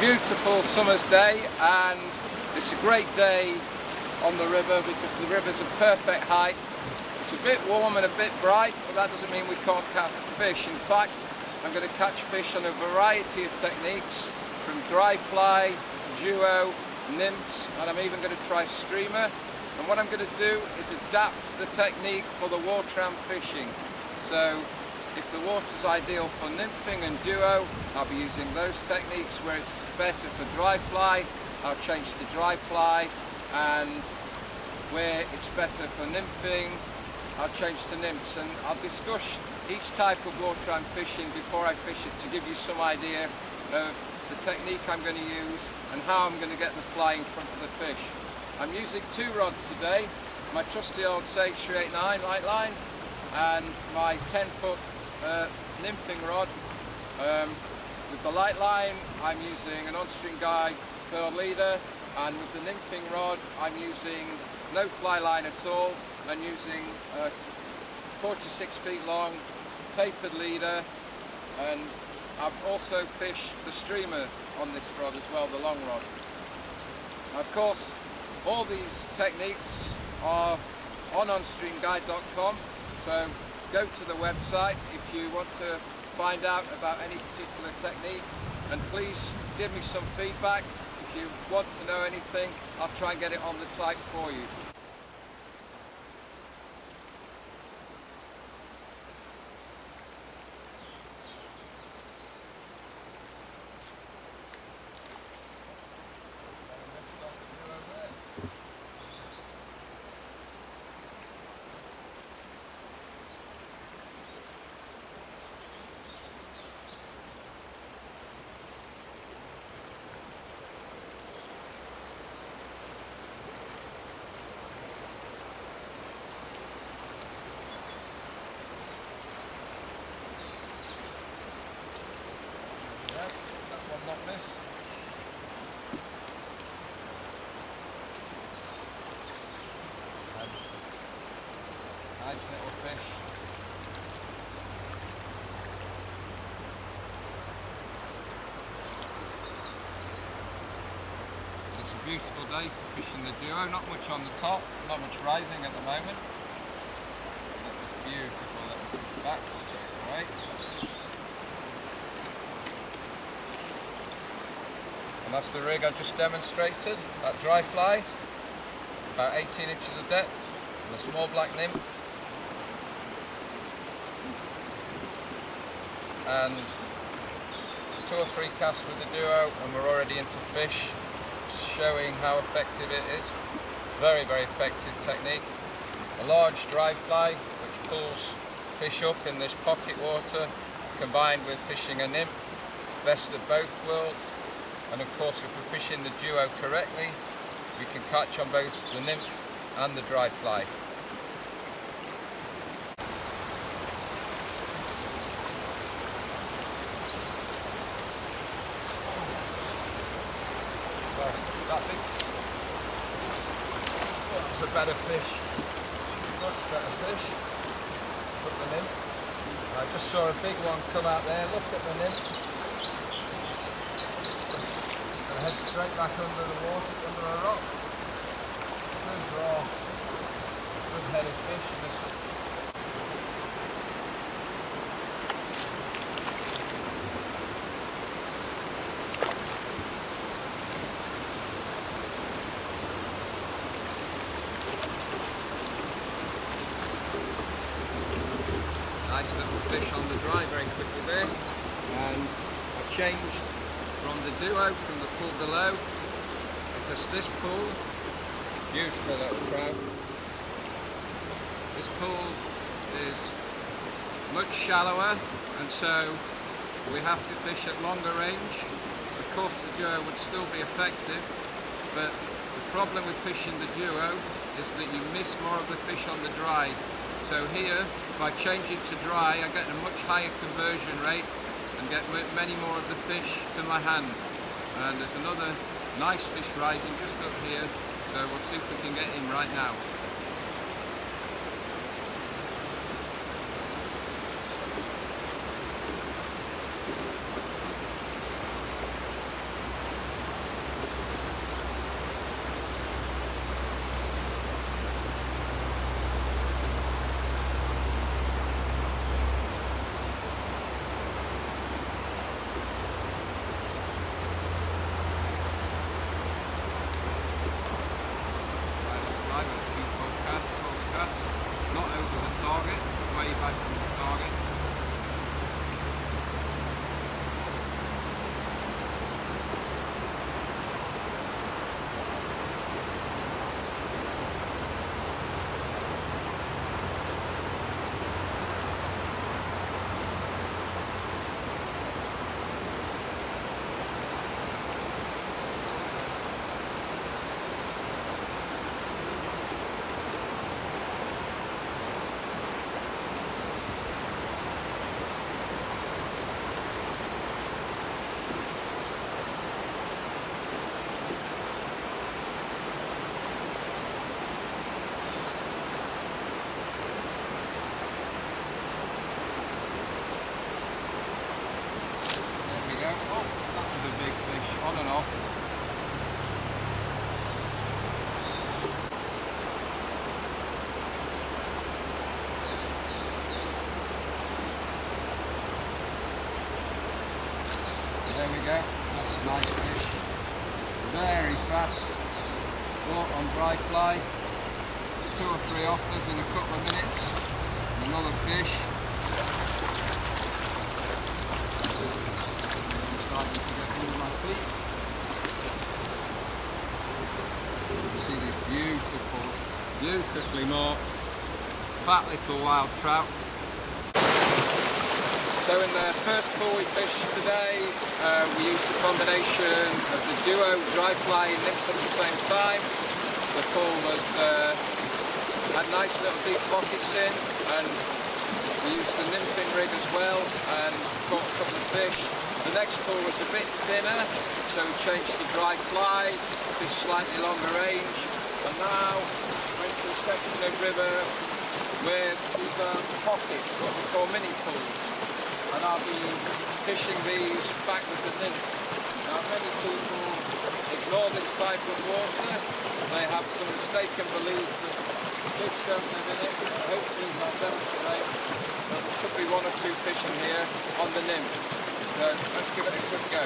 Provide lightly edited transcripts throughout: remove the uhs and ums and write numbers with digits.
beautiful summer's day, and it's a great day on the river because the river's a perfect height. It's a bit warm and a bit bright, but that doesn't mean we can't catch fish. In fact, I'm going to catch fish on a variety of techniques, from dry fly, duo, nymphs, and I'm even going to try streamer. And what I'm going to do is adapt the technique for the water I'm fishing. So if the water's ideal for nymphing and duo, I'll be using those techniques. Where it's better for dry fly, I'll change to dry fly, and where it's better for nymphing, I'll change to nymphs. And I'll discuss each type of water I'm fishing before I fish it to give you some idea of the technique I'm going to use and how I'm going to get the fly in front of the fish. I'm using two rods today, my trusty old Sage 389 light line and my 10-foot nymphing rod. With the light line I'm using an on-string guide 3rd leader, and with the nymphing rod I'm using no fly line at all and using a 46 feet long tapered leader, and I've also fished the streamer on this rod as well, the long rod. Now, of course, all these techniques are on onstreamguide.com, so go to the website if you want to find out about any particular technique, and please give me some feedback. If you want to know anything, I'll try and get it on the site for you. Not miss. Nice little fish. It's a beautiful day for fishing the duo. Not much on the top, not much rising at the moment. So it's beautiful little fish back. Great. And that's the rig I just demonstrated, that dry fly, about 18 inches of depth, and a small black nymph. And 2 or 3 casts with the duo and we're already into fish, showing how effective it is. Very, very effective technique. A large dry fly which pulls fish up in this pocket water, combined with fishing a nymph, best of both worlds. And of course, if we're fishing the duo correctly, we can catch on both the nymph and the dry fly. That big. That's a better fish. Much better fish. Look at the nymph. I just saw a big one come out there. Look at the nymph. Head straight back under the water, under a rock. Good draw, good headed fish. Nice little fish on the dry very quickly there, and I changed from the duo, from the pool below, because this pool, beautiful little trout, this pool is much shallower, and so we have to fish at longer range. Of course the duo would still be effective, but the problem with fishing the duo is that you miss more of the fish on the dry. So here, if I change it to dry, I get a much higher conversion rate and get many more of the fish to my hand. And there's another nice fish rising just up here, so we'll see if we can get him right now. caught on dry fly. 2 or 3 offers in a couple of minutes. Another fish. Starting to get under my feet. You see these beautifully marked, fat little wild trout. So in the first pool we fished today, we used a combination of the duo dry fly and nymph at the same time. The pool had nice little deep pockets in, and we used the nymphing rig as well and caught a couple of fish. The next pool was a bit thinner, so we changed to dry fly, fished slightly longer range, and now we're into a section of river where these are pockets, what we call mini pools. And I'll be fishing these back with the nymph. Now many people ignore this type of water. They have some mistaken belief that fish don't live in it. Hopefully I'll demonstrate that there could be 1 or 2 fish in here on the nymph. So let's give it a quick go.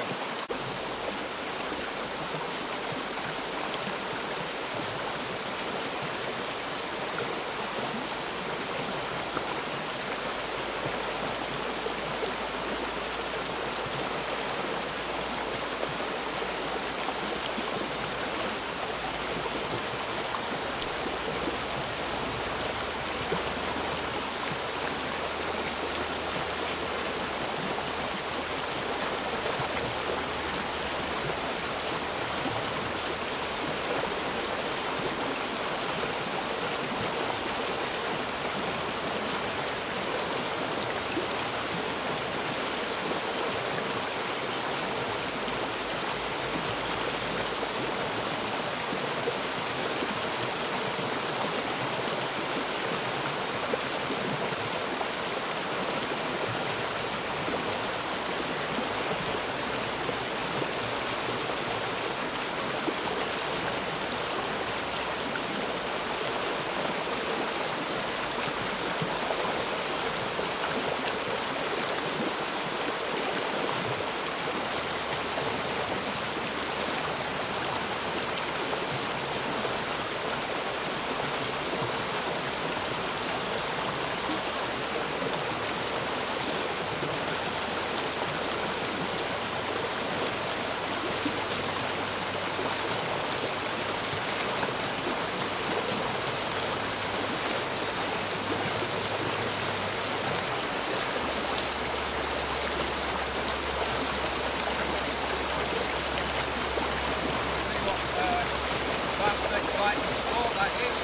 Exciting sport that is,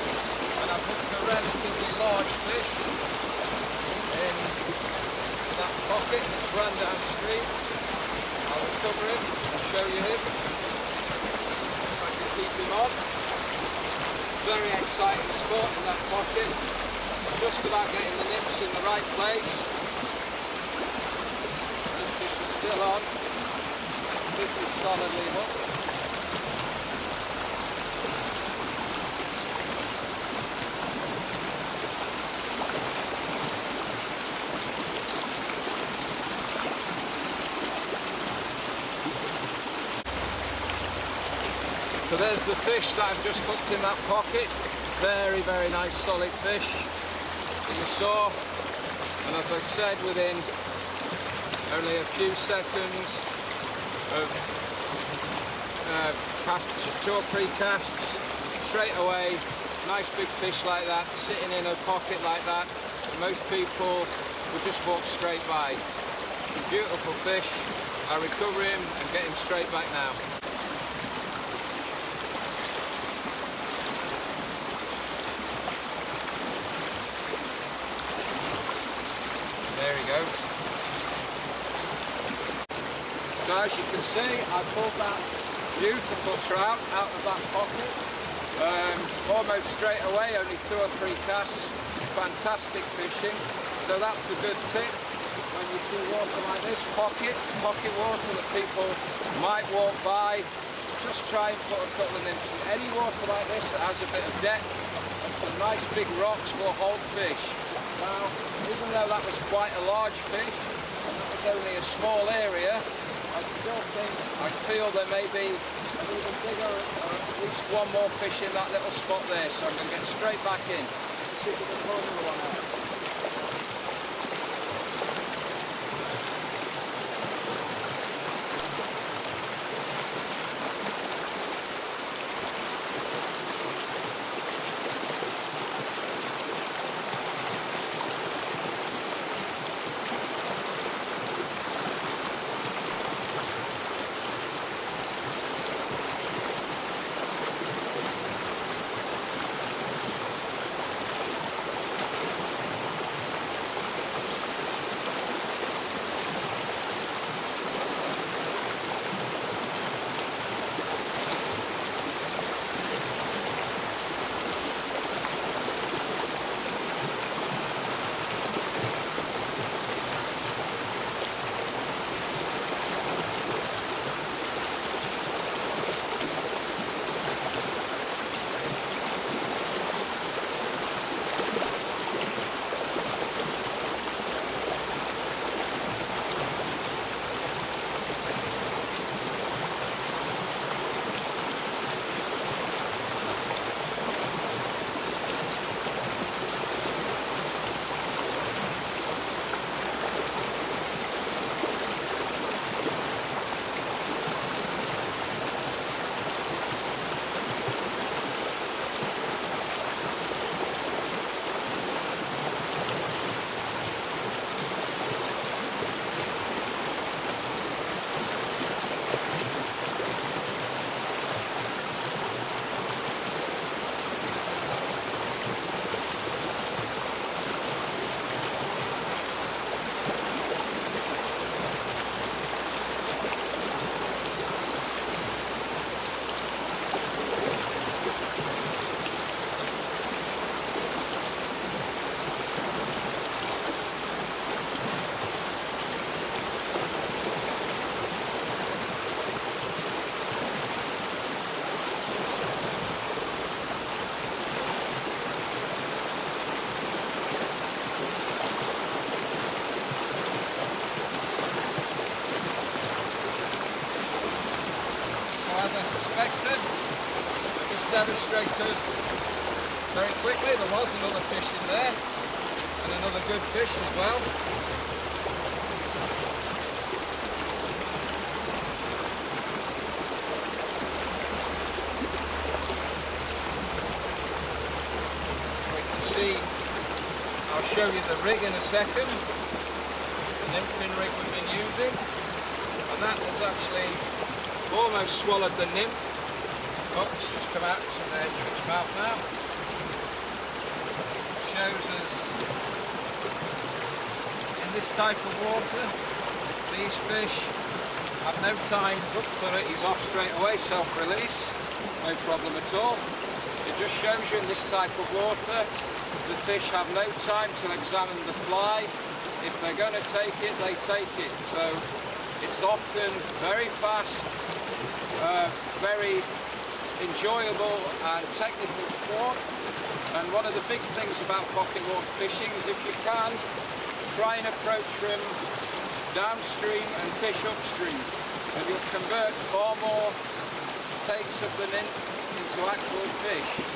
and I've hooked a relatively large fish in that pocket that's run downstream. I'll recover him and show you him if I can keep him on. Very exciting sport in that pocket, just about getting the nips in the right place. This fish is still on, this is solidly hooked. So there's the fish that I've just hooked in that pocket. Very, very nice solid fish that you saw. And as I said, within only a few seconds of 2 or 3 casts, straight away, nice big fish like that, sitting in a pocket like that. And most people would just walk straight by. Beautiful fish. I'll recover him and get him straight back now. There he goes. So as you can see, I pulled that beautiful trout out of that pocket. Almost straight away, only 2 or 3 casts. Fantastic fishing. So that's the good tip. When you see water like this, pocket water that people might walk by, just try and put a couple of nymphs in. Any water like this that has a bit of depth and some nice big rocks will hold fish. Now, even though that was quite a large fish, and that was only a small area, I feel there may be a an even bigger, or at least one more fish in that little spot there, so I'm going to get straight back in. See if we can pull another one out. As I suspected, just demonstrated very quickly there was another fish in there, and another good fish as well. We can see, I'll show you the rig in a second, the nymphing rig we've been using, and that has actually almost swallowed the nymph. Oh, it's just come out from the edge of its mouth now. Shows us in this type of water, these fish have no time. Oops, sorry, he's off straight away, self-release, no problem at all. It just shows you in this type of water, the fish have no time to examine the fly. If they're going to take it, they take it. So it's often very fast, very enjoyable and technical sport. And one of the big things about pocket water fishing is if you can, try and approach from downstream and fish upstream, and you'll convert far more takes of the nymph into actual fish.